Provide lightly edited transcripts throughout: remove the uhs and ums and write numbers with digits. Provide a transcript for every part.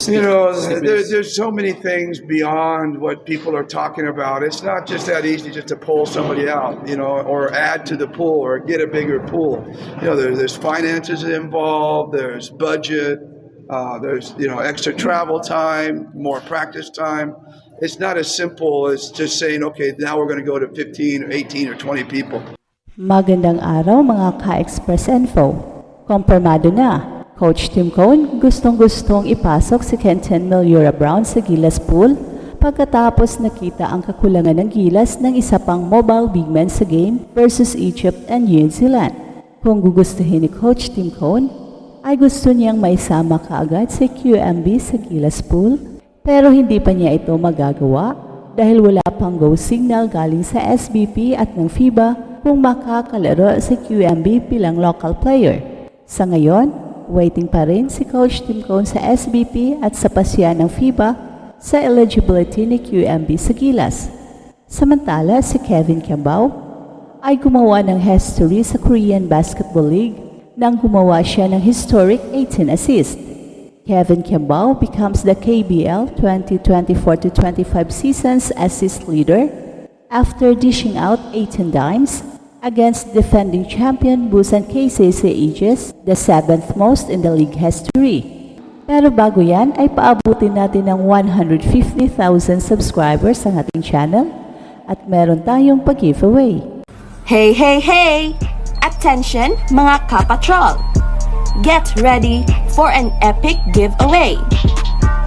There's so many things beyond what people are talking about. It's not just that easy just to pull somebody out, or add to the pool or get a bigger pool. There's finances involved, there's budget, there's, extra travel time, more practice time. It's not as simple as just saying, okay, now we're going to go to 15 or 18 or 20 people. Magandang araw mga ka-Express Info. Kompirmado na, Coach Tim Cone gustong-gustong ipasok si Kenton Meliora Brown sa Gilas Pool pagkatapos nakita ang kakulangan ng Gilas ng isa pang mobile big man sa game versus Egypt and New Zealand. Kung gugustuhin ni Coach Tim Cone, ay gusto niyang maisama kaagad si QMB sa Gilas Pool pero hindi pa niya ito magagawa dahil wala pang go signal galing sa SBP at ng FIBA kung makakalaro si QMB bilang local player. Sa ngayon, waiting pa rin si Coach Tim Cone sa SBP at sa pasya ng FIBA sa eligibility ni QMB sa Gilas. Samantala, si Kevin Kiambao ay gumawa ng history sa Korean Basketball League nang gumawa siya ng historic 18 assists. Kevin Kiambao becomes the KBL 2024-25 season's assist leader after dishing out 18 dimes against defending champion Busan KCC Aegis, the 7th most in the league history. Pero bago yan ay paabutin natin ng 150,000 subscribers ang ating channel at meron tayong pag-giveaway. Hey, hey, hey! Attention mga kapatrol! Get ready for an epic giveaway!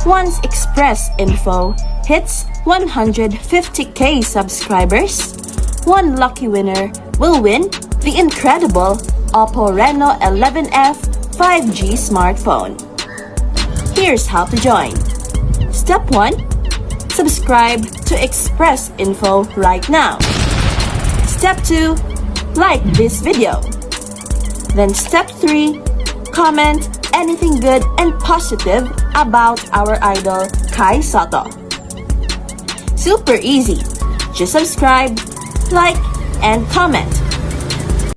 Once Express Info hits 150k subscribers, one lucky winner will win the incredible Oppo Reno 11F 5G smartphone. Here's how to join. Step 1. Subscribe to Express Info right now. Step 2. Like this video. Then step 3. Comment anything good and positive about our idol Kai Soto. Super easy. Just subscribe, like, and comment.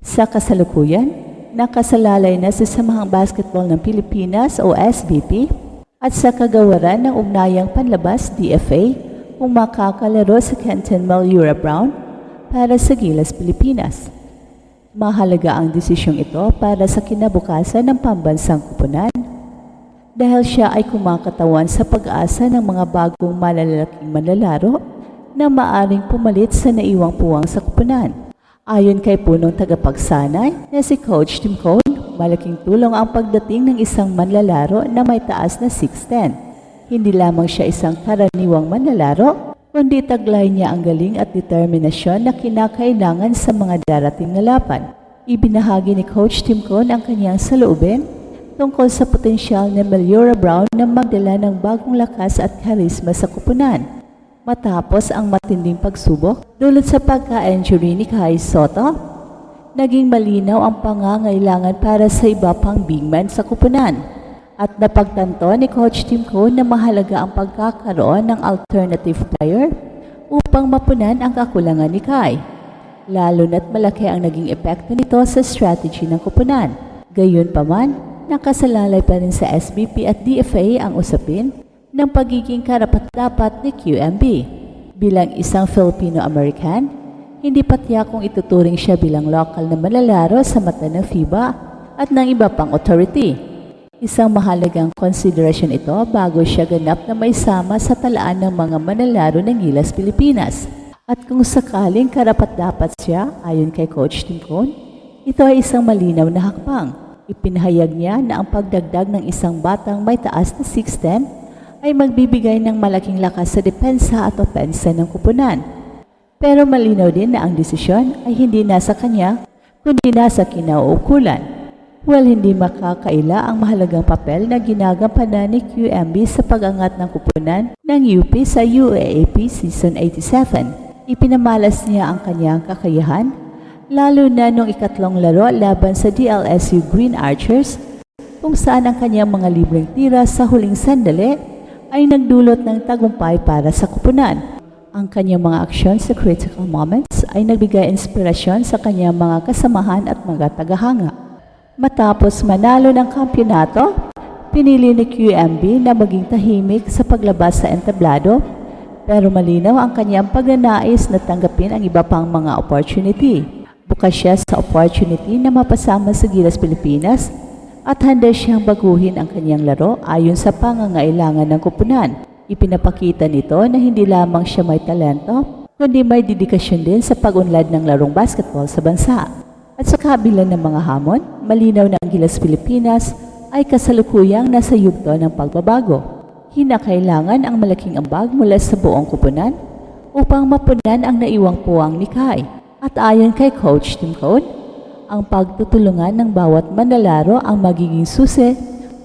Sa kasalukuyan, nakasalalay na sa Samahang Basketball ng Pilipinas o SBP at sa kagawaran ng Ugnayang Panlabas DFA kung makakalaro si Kenton Meliora Brown para sa Gilas Pilipinas. Mahalaga ang desisyong ito para sa kinabukasan ng pambansang kupunan dahil siya ay kumakatawan sa pag-asa ng mga bagong malalaking manlalaro na maaring pumalit sa naiwang puwang sa kupunan. Ayon kay punong tagapagsanay na si Coach Tim Cone, malaking tulong ang pagdating ng isang manlalaro na may taas na 6'10". Hindi lamang siya isang karaniwang manlalaro, kundi taglay niya ang galing at determinasyon na kinakailangan sa mga darating na laban. Ibinahagi ni Coach Tim Cone ang kanyang saloobin tungkol sa potensyal ni Meliora Brown na magdala ng bagong lakas at karisma sa kupunan. Matapos ang matinding pagsubok dulot sa pagka-injury ni Kai Soto, naging malinaw ang pangangailangan para sa iba pang big man sa kupunan at napagtanto ni Coach Tim Cone na mahalaga ang pagkakaroon ng alternative player upang mapunan ang kakulangan ni Kai. Lalo na't malaki ang naging epekto nito sa strategy ng kupunan. Gayunpaman, nakasalalay pa rin sa SBP at DFA ang usapin ng pagiging karapat-dapat ni QMB. Bilang isang Filipino-American, hindi pa tiyakong ituturing siya bilang lokal na manlalaro sa mata ng FIBA at ng iba pang authority. Isang mahalagang konsiderasyon ito bago siya ganap na may sama sa talaan ng mga manlalaro ng Gilas Pilipinas. At kung sakaling karapat-dapat siya, ayon kay Coach Tim Cone, ito ay isang malinaw na hakbang. Ipinahayag niya na ang pagdagdag ng isang batang may taas na 6'10" ay magbibigay ng malaking lakas sa depensa at opensa ng kupunan. Pero malinaw din na ang desisyon ay hindi nasa kanya, kundi nasa kinauukulan. Well, hindi makakaila ang mahalagang papel na ginagampanan ni QMB sa pag-angat ng kupunan ng UP sa UAAP Season 87. Ipinamalas niya ang kanyang kakayahan, lalo na nung ikatlong laro laban sa DLSU Green Archers, kung saan ang kanyang mga libreng tira sa huling sandali ay nagdulot ng tagumpay para sa kupunan. Ang kanyang mga aksyon sa critical moments ay nagbigay inspirasyon sa kanyang mga kasamahan at mga tagahanga. Matapos manalo ng kampyonato, pinili ni QMB na maging tahimik sa paglabas sa entablado, pero malinaw ang kanyang pagnanais na tanggapin ang iba pang mga opportunity. Bukas siya sa opportunity na mapasama sa Gilas Pilipinas at handa siyang baguhin ang kanyang laro ayon sa pangangailangan ng koponan. Ipinapakita nito na hindi lamang siya may talento, kundi may dedikasyon din sa pag-unlad ng larong basketball sa bansa. At sa kabila ng mga hamon, malinaw na ang Gilas Pilipinas ay kasalukuyang nasa yugto ng pagbabago. Hinakailangan ang malaking ambag mula sa buong koponan upang mapunan ang naiwang puwang ni Kai. At ayon kay Coach Tim Cone, ang pagtutulungan ng bawat manlalaro ang magiging susi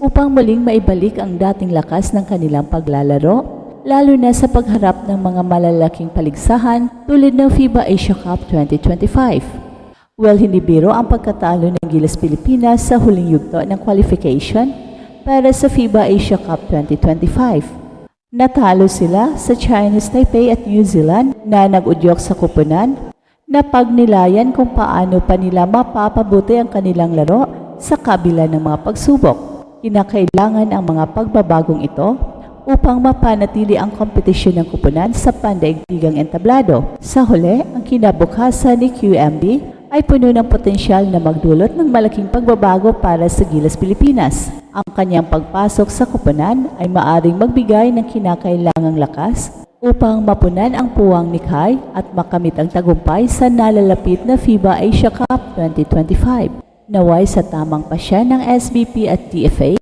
upang muling maibalik ang dating lakas ng kanilang paglalaro, lalo na sa pagharap ng mga malalaking paligsahan tulad ng FIBA Asia Cup 2025. Well, hindi biro ang pagkatalo ng Gilas Pilipinas sa huling yugto ng qualification para sa FIBA Asia Cup 2025. Natalo sila sa Chinese Taipei at New Zealand na nag-udyok sa koponan na pagnilayan kung paano pa nila mapapabuti ang kanilang laro sa kabila ng mga pagsubok. Kinakailangan ang mga pagbabagong ito upang mapanatili ang kompetisyon ng koponan sa pandaigdigang entablado. Sa huli, ang kinabukasan ni QMB ay puno ng potensyal na magdulot ng malaking pagbabago para sa Gilas Pilipinas. Ang kanyang pagpasok sa koponan ay maaring magbigay ng kinakailangang lakas upang mapunan ang puwang ni Kai at makamit ang tagumpay sa nalalapit na FIBA Asia Cup 2025. Naway sa tamang pasya ng SBP at TFA,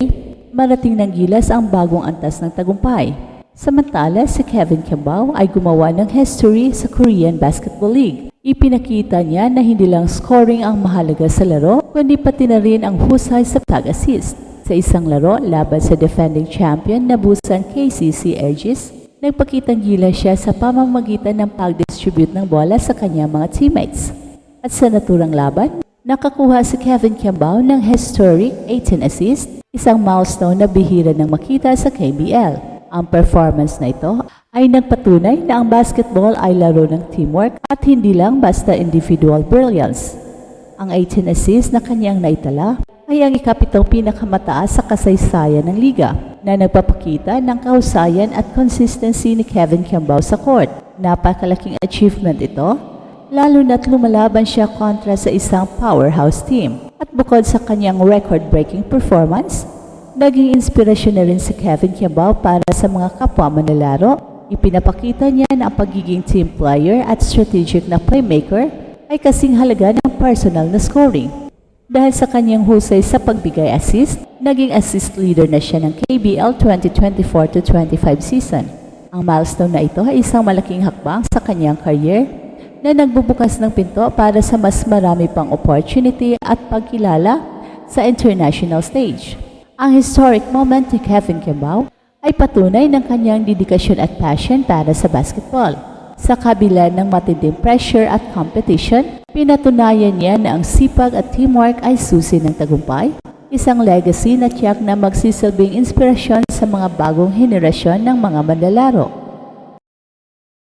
marating ng Gilas ang bagong antas ng tagumpay. Samantala, si Kevin Kiambao ay gumawa ng history sa Korean Basketball League. Ipinakita niya na hindi lang scoring ang mahalaga sa laro, kundi pati na rin ang husay sa pag-assist. Sa isang laro laban sa defending champion na Busan KCC Aegis, nagpakitang Gilas siya sa pamamagitan ng pag-distribute ng bola sa kanyang mga teammates. At sa naturang laban, nakakuha si Kevin Kiambao ng historic 18 assists, isang milestone na bihira ng makita sa KBL. Ang performance na ito ay nagpatunay na ang basketball ay laro ng teamwork at hindi lang basta individual brilliance. Ang 18 assists na kanyang naitala ay ang ikapitong pinakamataas sa kasaysayan ng liga na nagpapakita ng kahusayan at consistency ni Kevin Kiambao sa court. Napakalaking achievement ito, lalo na't lumalaban siya kontra sa isang powerhouse team. At bukod sa kanyang record-breaking performance, naging inspirasyon na rin si Kevin Kiambao para sa mga kapwa manlalaro. Ipinapakita niya na ang pagiging team player at strategic na playmaker ay kasing halaga ng personal na scoring. Dahil sa kanyang husay sa pagbigay assist, naging assist leader na siya ng KBL 2024-25 season. Ang milestone na ito ay isang malaking hakbang sa kanyang career na nagbubukas ng pinto para sa mas marami pang opportunity at pagkilala sa international stage. Ang historic moment ni Kevin Kiambao ay patunay ng kanyang dedikasyon at passion para sa basketball. Sa kabila ng matinding pressure at competition, pinatunayan niya na ang sipag at teamwork ay susi ng tagumpay, isang legacy na tiyak na magsisilbing inspirasyon sa mga bagong henerasyon ng mga manlalaro.